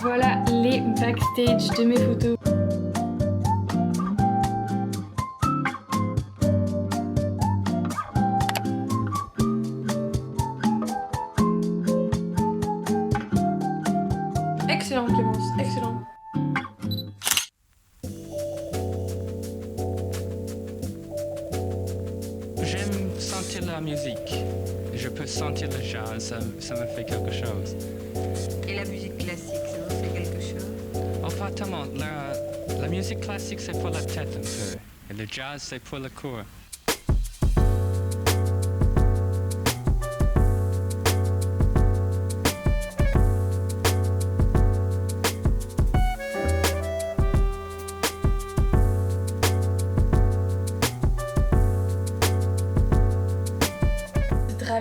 Voilà les backstage de mes photos. Excellent Clémence, excellent. J'aime sentir la musique. Je peux sentir le jazz, ça me fait quelque chose. Et la musique classique, ça vous fait quelque chose? Enfin, tellement, la musique classique c'est pour la tête un peu. Et le jazz c'est pour le corps.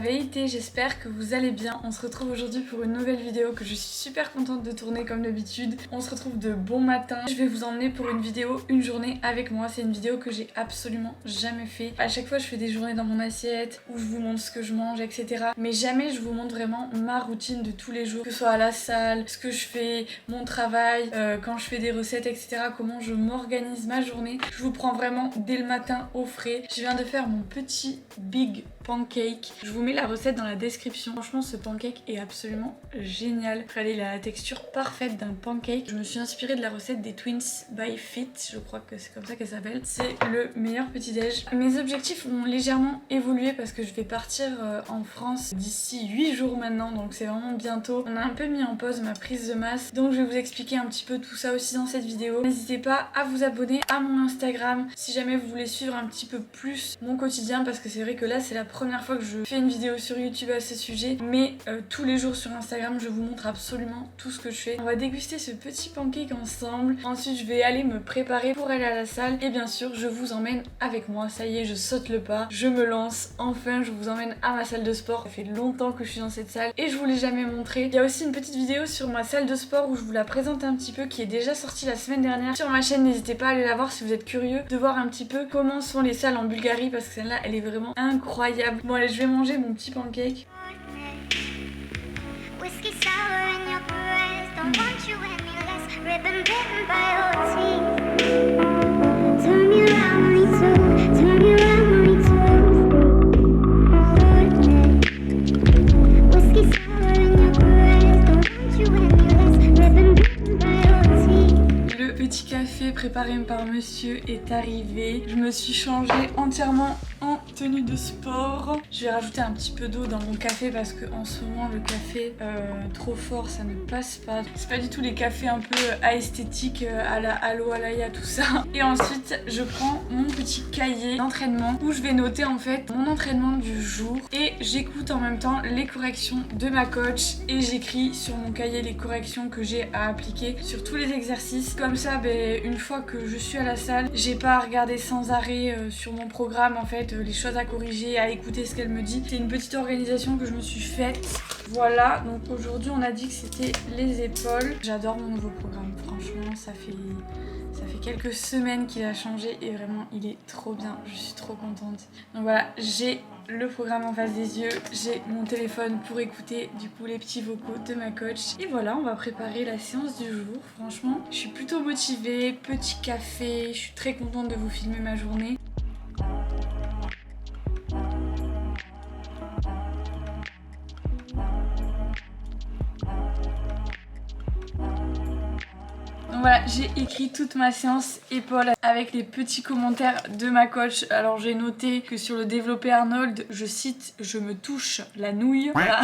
Vérité, j'espère que vous allez bien. On se retrouve aujourd'hui pour une nouvelle vidéo que je suis super contente de tourner comme d'habitude. On se retrouve de bon matin. Je vais vous emmener pour une vidéo, une journée avec moi. C'est une vidéo que j'ai absolument jamais fait. À chaque fois je fais des journées dans mon assiette où je vous montre ce que je mange, etc. Mais jamais je vous montre vraiment ma routine de tous les jours, que ce soit à la salle, ce que je fais, mon travail, quand je fais des recettes, etc. Comment je m'organise ma journée. Je vous prends vraiment dès le matin au frais. Je viens de faire mon petit big pancake. Je vous mets la recette dans la description. Franchement, ce pancake est absolument génial. Regardez, il a la texture parfaite d'un pancake. Je me suis inspirée de la recette des Twins by Fit. Je crois que c'est comme ça qu'elle s'appelle. C'est le meilleur petit-déj. Mes objectifs ont légèrement évolué parce que je vais partir en France d'ici 8 jours maintenant. Donc c'est vraiment bientôt. On a un peu mis en pause ma prise de masse. Donc je vais vous expliquer un petit peu tout ça aussi dans cette vidéo. N'hésitez pas à vous abonner à mon Instagram si jamais vous voulez suivre un petit peu plus mon quotidien, parce que c'est vrai que là c'est la première fois que je fais une vidéo sur YouTube à ce sujet, mais tous les jours sur Instagram je vous montre absolument tout ce que je fais. On va déguster ce petit pancake ensemble, ensuite je vais aller me préparer pour aller à la salle et bien sûr je vous emmène avec moi. Ça y est, je saute le pas, je me lance, enfin je vous emmène à ma salle de sport. Ça fait longtemps que je suis dans cette salle et je vous l'ai jamais montré. Il y a aussi une petite vidéo sur ma salle de sport où je vous la présente un petit peu, qui est déjà sortie la semaine dernière sur ma chaîne. N'hésitez pas à aller la voir si vous êtes curieux de voir un petit peu comment sont les salles en Bulgarie, parce que celle-là elle est vraiment incroyable. Bon allez, je vais manger mon petit pancake. Whiskey sour in your breast, don't want you any less. Ribbon bitten by your teeth. Turn me around, me too. Turn me around, me too. Whiskey sour in your breast, don't want you any less. Ribbon bitten by your teeth. Le petit café préparé par monsieur est arrivé. Je me suis changée entièrement en tenue de sport. Je vais rajouter un petit peu d'eau dans mon café parce que en ce moment le café trop fort ça ne passe pas. C'est pas du tout les cafés un peu esthétiques à la Alo Alaya, tout ça. Et ensuite je prends mon petit cahier d'entraînement où je vais noter en fait mon entraînement du jour et j'écoute en même temps les corrections de ma coach et j'écris sur mon cahier les corrections que j'ai à appliquer sur tous les exercices. Comme ça, une fois que je suis à la salle, j'ai pas à regarder sans arrêt sur mon programme en fait les choses à corriger, à écouter ce qu'elle me dit. C'est une petite organisation que je me suis faite. Voilà, donc aujourd'hui on a dit que c'était les épaules. J'adore mon nouveau programme, franchement ça fait quelques semaines qu'il a changé et vraiment il est trop bien, je suis trop contente. Donc voilà, j'ai le programme en face des yeux, j'ai mon téléphone pour écouter du coup les petits vocaux de ma coach. Et voilà, on va préparer la séance du jour. Franchement, je suis plutôt motivée, petit café, je suis très contente de vous filmer ma journée. Donc voilà, j'ai écrit toute ma séance épaules avec les petits commentaires de ma coach. Alors j'ai noté que sur le développé Arnold, je cite, je me touche la nouille. Voilà,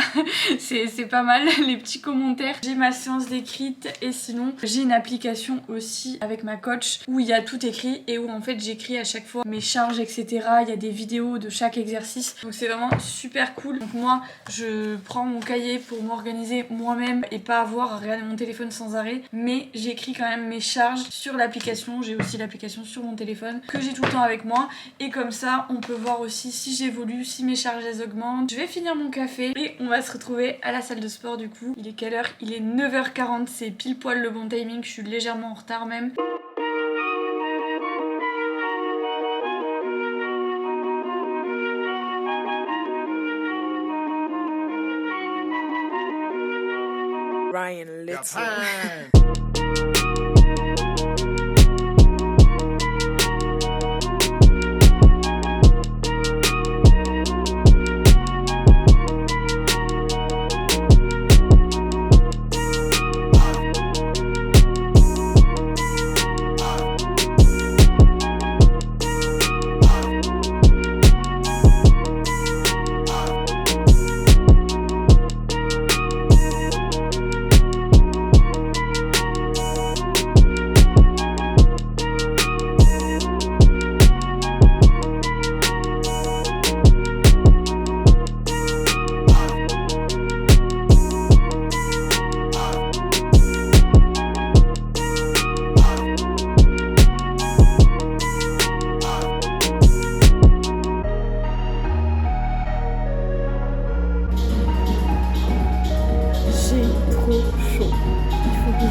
c'est pas mal les petits commentaires. J'ai ma séance décrite et sinon j'ai une application aussi avec ma coach où il y a tout écrit et où en fait j'écris à chaque fois mes charges, etc. Il y a des vidéos de chaque exercice. Donc c'est vraiment super cool. Donc moi je prends mon cahier pour m'organiser moi-même et pas avoir à regarder mon téléphone sans arrêt. Mais j'écris quand même mes charges sur l'application. J'ai aussi l'application sur mon téléphone que j'ai tout le temps avec moi et comme ça on peut voir aussi si j'évolue, si mes charges elles augmentent. Je vais finir mon café et on va se retrouver à la salle de sport du coup. Il est quelle heure? Il est 9h40, c'est pile poil le bon timing, je suis légèrement en retard même. Ryan Little.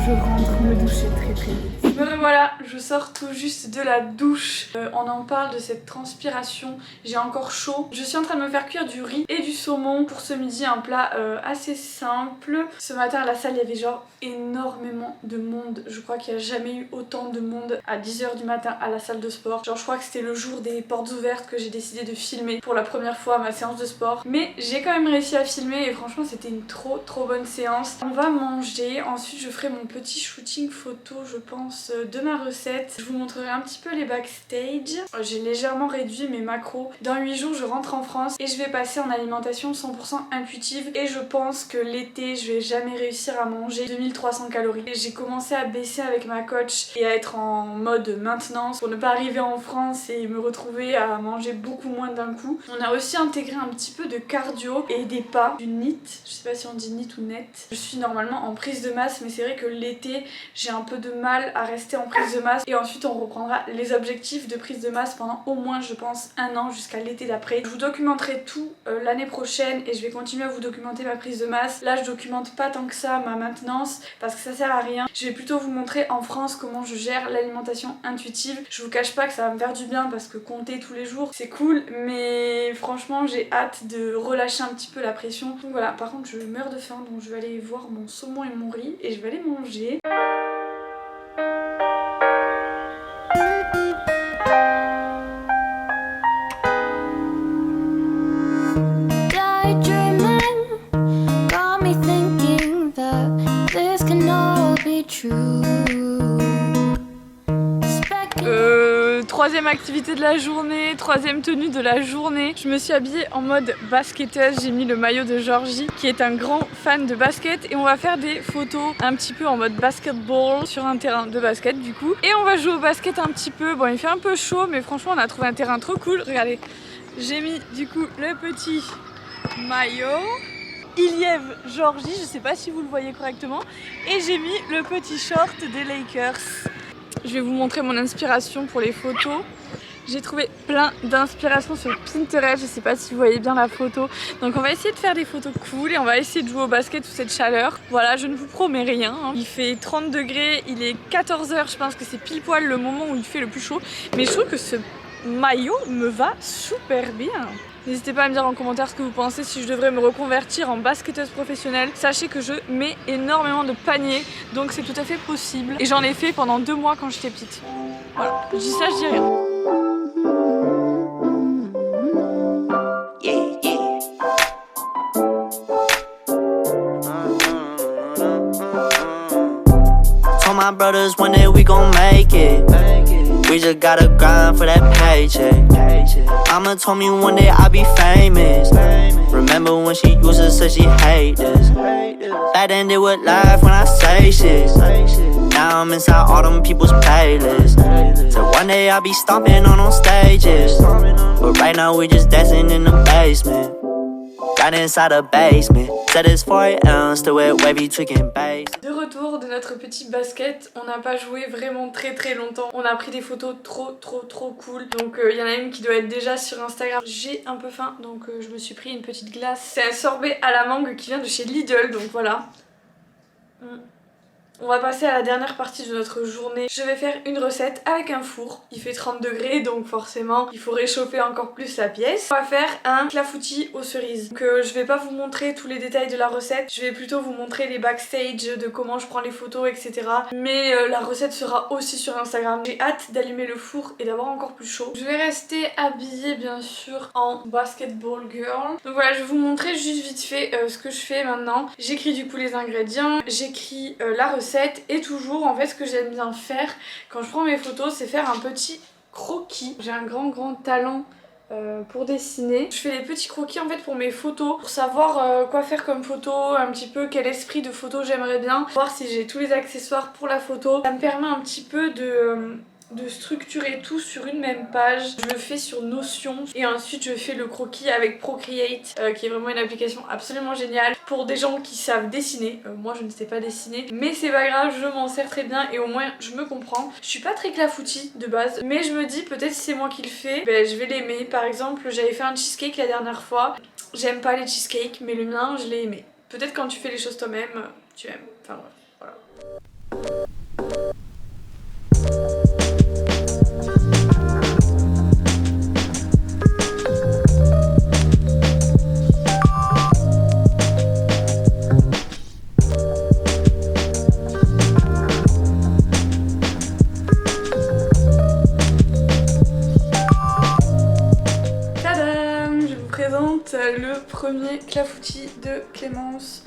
Je rentre me doucher très vite. Me revoilà, je sors tout juste de la douche. On en parle de cette transpiration, j'ai encore chaud. Je suis en train de me faire cuire du riz et du saumon pour ce midi, un plat assez simple. Ce matin à la salle il y avait genre énormément de monde. Je crois qu'il n'y a jamais eu autant de monde à 10 h du matin à la salle de sport. Genre je crois que c'était le jour des portes ouvertes que j'ai décidé de filmer pour la première fois ma séance de sport. Mais j'ai quand même réussi à filmer et franchement c'était une trop bonne séance. On va manger, ensuite je ferai mon petit shooting photo je pense de ma recette. Je vous montrerai un petit peu les backstage. J'ai légèrement réduit mes macros. Dans 8 jours je rentre en France et je vais passer en alimentation 100% intuitive et je pense que l'été je vais jamais réussir à manger 2300 calories. J'ai commencé à baisser avec ma coach et à être en mode maintenance pour ne pas arriver en France et me retrouver à manger beaucoup moins d'un coup. On a aussi intégré un petit peu de cardio et des pas, du NEAT, je sais pas si on dit NEAT ou NET. Je suis normalement en prise de masse mais c'est vrai que l'été j'ai un peu de mal à rester en prise de masse et ensuite on reprendra les objectifs de prise de masse pendant au moins je pense 1 an jusqu'à l'été d'après. Je vous documenterai tout l'année prochaine et je vais continuer à vous documenter ma prise de masse. Là je documente pas tant que ça ma maintenance parce que ça sert à rien. Je vais plutôt vous montrer en France comment je gère l'alimentation intuitive. Je vous cache pas que ça va me faire du bien parce que compter tous les jours c'est cool mais franchement j'ai hâte de relâcher un petit peu la pression. Donc voilà, par contre je meurs de faim donc je vais aller voir mon saumon et mon riz et je vais aller manger. Troisième activité de la journée, troisième tenue de la journée. Je me suis habillée en mode basketteuse, j'ai mis le maillot de Georgie qui est un grand fan de basket et on va faire des photos un petit peu en mode basketball sur un terrain de basket du coup. Et on va jouer au basket un petit peu, bon il fait un peu chaud mais franchement on a trouvé un terrain trop cool. Regardez, j'ai mis du coup le petit maillot. Iliev Georgie, je sais pas si vous le voyez correctement, et j'ai mis le petit short des Lakers. Je vais vous montrer mon inspiration pour les photos. J'ai trouvé plein d'inspiration sur Pinterest, je sais pas si vous voyez bien la photo. Donc on va essayer de faire des photos cool et on va essayer de jouer au basket sous cette chaleur. Voilà, je ne vous promets rien. Il fait 30 degrés, il est 14 h, je pense que c'est pile poil le moment où il fait le plus chaud. Mais je trouve que ce maillot me va super bien. N'hésitez pas à me dire en commentaire ce que vous pensez si je devrais me reconvertir en basketteuse professionnelle. Sachez que je mets énormément de paniers, donc c'est tout à fait possible. Et j'en ai fait pendant 2 mois quand j'étais petite. Voilà, je dis ça, je dis rien. Told my brothers one day we gon' make it. We just gotta grind for that paycheck. Mama told me one day I'll be famous. Remember when she used to say she hate this. Back then they would laugh when I say shit. Now I'm inside all them people's playlists. So one day I'll be stomping on stages. But right now we just dancing in the basement. Right inside the basement. Said it's 4 ounce, still with wavy tweaking bass. De retour de notre petit basket, on n'a pas joué vraiment très longtemps. On a pris des photos trop cool. Donc il y en a une qui doit être déjà sur Instagram. J'ai un peu faim donc je me suis pris une petite glace. C'est un sorbet à la mangue qui vient de chez Lidl donc voilà. On va passer à la dernière partie de notre journée. Je vais faire une recette avec un four. Il fait 30 degrés donc forcément il faut réchauffer encore plus la pièce. On va faire un clafoutis aux cerises. Donc je vais pas vous montrer tous les détails de la recette. Je vais plutôt vous montrer les backstage de comment je prends les photos etc. Mais la recette sera aussi sur Instagram. J'ai hâte d'allumer le four et d'avoir encore plus chaud. Je vais rester habillée bien sûr en basketball girl. Donc voilà, je vais vous montrer juste vite fait ce que je fais maintenant. J'écris du coup les ingrédients, j'écris la recette. Et toujours en fait ce que j'aime bien faire quand je prends mes photos c'est faire un petit croquis. J'ai un grand talent pour dessiner. Je fais des petits croquis en fait pour mes photos, pour savoir quoi faire comme photo, un petit peu quel esprit de photo j'aimerais bien, voir si j'ai tous les accessoires pour la photo. Ça me permet un petit peu de structurer tout sur une même page. Je le fais sur Notion et ensuite je fais le croquis avec Procreate qui est vraiment une application absolument géniale pour des gens qui savent dessiner. Moi je ne sais pas dessiner mais c'est pas grave, je m'en sers très bien et au moins je me comprends. Je suis pas très clafoutis de base mais je me dis peut-être si c'est moi qui le fais, ben, je vais l'aimer. Par exemple j'avais fait un cheesecake la dernière fois. J'aime pas les cheesecakes mais le mien je l'ai aimé. Peut-être quand tu fais les choses toi-même tu aimes. Enfin bref, voilà. Le premier clafoutis de Clémence.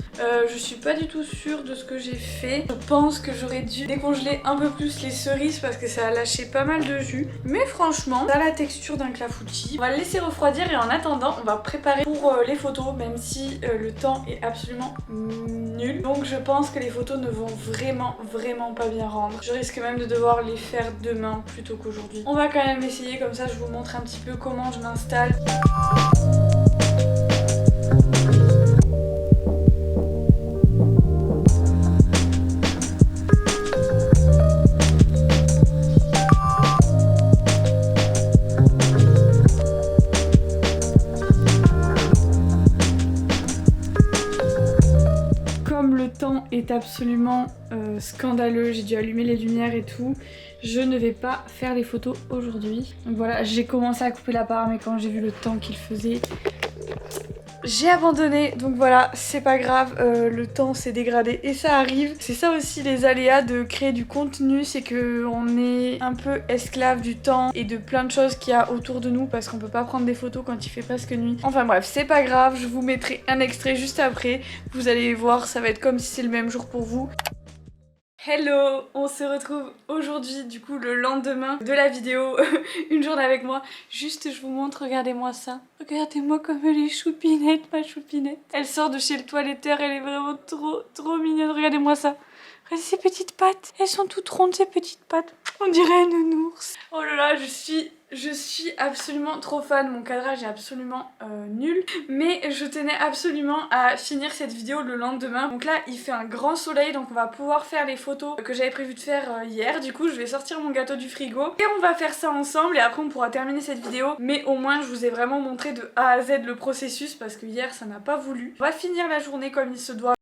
Je suis pas du tout sûre de ce que j'ai fait. Je pense que j'aurais dû décongeler un peu plus les cerises parce que ça a lâché pas mal de jus. Mais franchement, ça a la texture d'un clafoutis. On va le laisser refroidir et en attendant, on va préparer pour les photos même si le temps est absolument nul. Donc je pense que les photos ne vont vraiment pas bien rendre. Je risque même de devoir les faire demain plutôt qu'aujourd'hui. On va quand même essayer, comme ça je vous montre un petit peu comment je m'installe. Est absolument scandaleux, j'ai dû allumer les lumières et tout. Je ne vais pas faire les photos aujourd'hui. Donc voilà, j'ai commencé à couper la part mais quand j'ai vu le temps qu'il faisait, j'ai abandonné. Donc voilà, c'est pas grave, le temps s'est dégradé et ça arrive. C'est ça aussi les aléas de créer du contenu, c'est que on est un peu esclave du temps et de plein de choses qu'il y a autour de nous parce qu'on peut pas prendre des photos quand il fait presque nuit. Enfin bref, c'est pas grave, je vous mettrai un extrait juste après. Vous allez voir, ça va être comme si c'est le même jour pour vous. Hello, on se retrouve aujourd'hui du coup le lendemain de la vidéo une journée avec moi. Juste je vous montre, regardez-moi ça. Regardez-moi comme elle est choupinette, ma choupinette. Elle sort de chez le toiletteur, elle est vraiment trop mignonne. Regardez-moi ça. Regardez ses petites pattes, elles sont toutes rondes ces petites pattes. On dirait un nounours. Oh là là, je suis absolument trop fan. Mon cadrage est absolument nul. Mais je tenais absolument à finir cette vidéo le lendemain. Donc là, il fait un grand soleil. Donc on va pouvoir faire les photos que j'avais prévu de faire hier. Du coup, je vais sortir mon gâteau du frigo. Et on va faire ça ensemble. Et après, on pourra terminer cette vidéo. Mais au moins, je vous ai vraiment montré de A à Z le processus. Parce que hier, ça n'a pas voulu. On va finir la journée comme il se doit.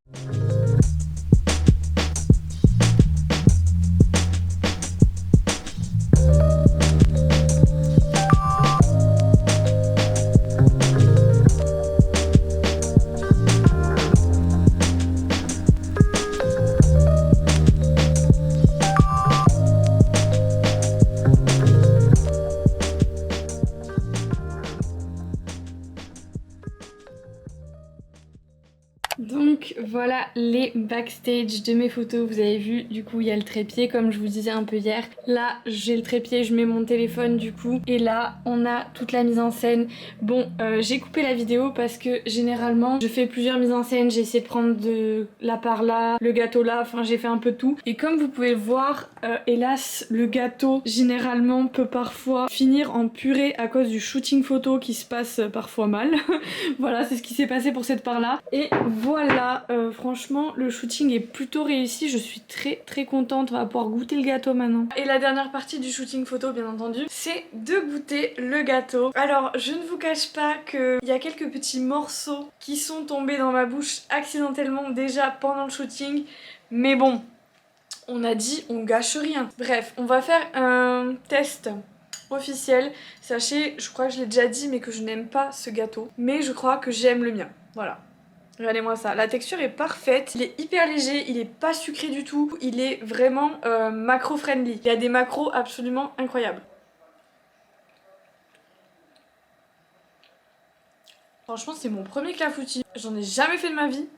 Donc voilà les backstage de mes photos, vous avez vu, du coup il y a le trépied comme je vous disais un peu hier. Là j'ai le trépied, je mets mon téléphone du coup et là on a toute la mise en scène. Bon j'ai coupé la vidéo parce que généralement je fais plusieurs mises en scène, j'ai essayé de prendre de la part là, le gâteau là, enfin j'ai fait un peu tout. Et comme vous pouvez le voir, hélas le gâteau généralement peut parfois finir en purée à cause du shooting photo qui se passe parfois mal. Voilà, c'est ce qui s'est passé pour cette part là. Et voilà, franchement le shooting est plutôt réussi, je suis très contente, on va pouvoir goûter le gâteau maintenant. Et la dernière partie du shooting photo bien entendu, c'est de goûter le gâteau. Alors je ne vous cache pas qu'il y a quelques petits morceaux qui sont tombés dans ma bouche accidentellement déjà pendant le shooting, mais bon, On a dit on gâche rien. Bref, on va faire un test officiel. Sachez, je crois que je l'ai déjà dit mais que je n'aime pas ce gâteau. Mais je crois que j'aime le mien. Voilà. Regardez-moi ça, la texture est parfaite, il est hyper léger, il est pas sucré du tout, il est vraiment macro-friendly. Il y a des macros absolument incroyables. Franchement, c'est mon premier clafoutis. J'en ai jamais fait de ma vie.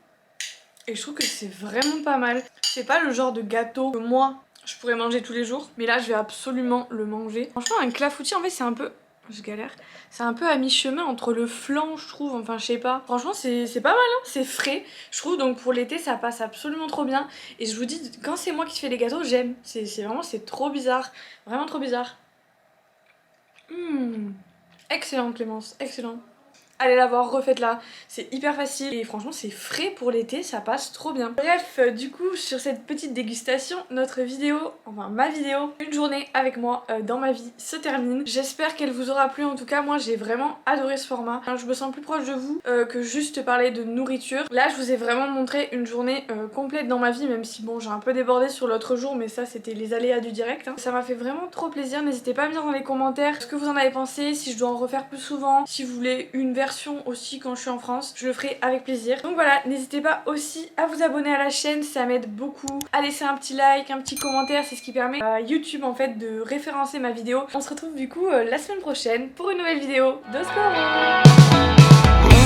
Et je trouve que c'est vraiment pas mal. C'est pas le genre de gâteau que moi, je pourrais manger tous les jours. Mais là, je vais absolument le manger. Franchement, un clafoutis, en fait, c'est un peu... Je galère. C'est un peu à mi-chemin entre le flan, je trouve. Enfin, je sais pas. Franchement, c'est pas mal, hein. C'est frais. Je trouve, donc pour l'été, ça passe absolument trop bien. Et je vous dis, quand c'est moi qui fais les gâteaux, j'aime. C'est vraiment, c'est trop bizarre. Vraiment trop bizarre. Excellent, Clémence. Excellent. Allez la voir, refaites-la, c'est hyper facile et franchement c'est frais pour l'été, ça passe trop bien. Bref, du coup sur cette petite dégustation, notre vidéo, enfin ma vidéo, une journée avec moi dans ma vie se termine. J'espère qu'elle vous aura plu, en tout cas moi j'ai vraiment adoré ce format. Je me sens plus proche de vous que juste parler de nourriture. Là je vous ai vraiment montré une journée complète dans ma vie, même si bon j'ai un peu débordé sur l'autre jour, mais ça c'était les aléas du direct. Ça m'a fait vraiment trop plaisir, n'hésitez pas à me dire dans les commentaires ce que vous en avez pensé, si je dois en refaire plus souvent, si vous voulez une version aussi quand je suis en France, je le ferai avec plaisir. Donc voilà, n'hésitez pas aussi à vous abonner à la chaîne, ça m'aide beaucoup. À laisser un petit like, un petit commentaire, c'est ce qui permet à YouTube en fait de référencer ma vidéo. On se retrouve du coup la semaine prochaine pour une nouvelle vidéo de Score.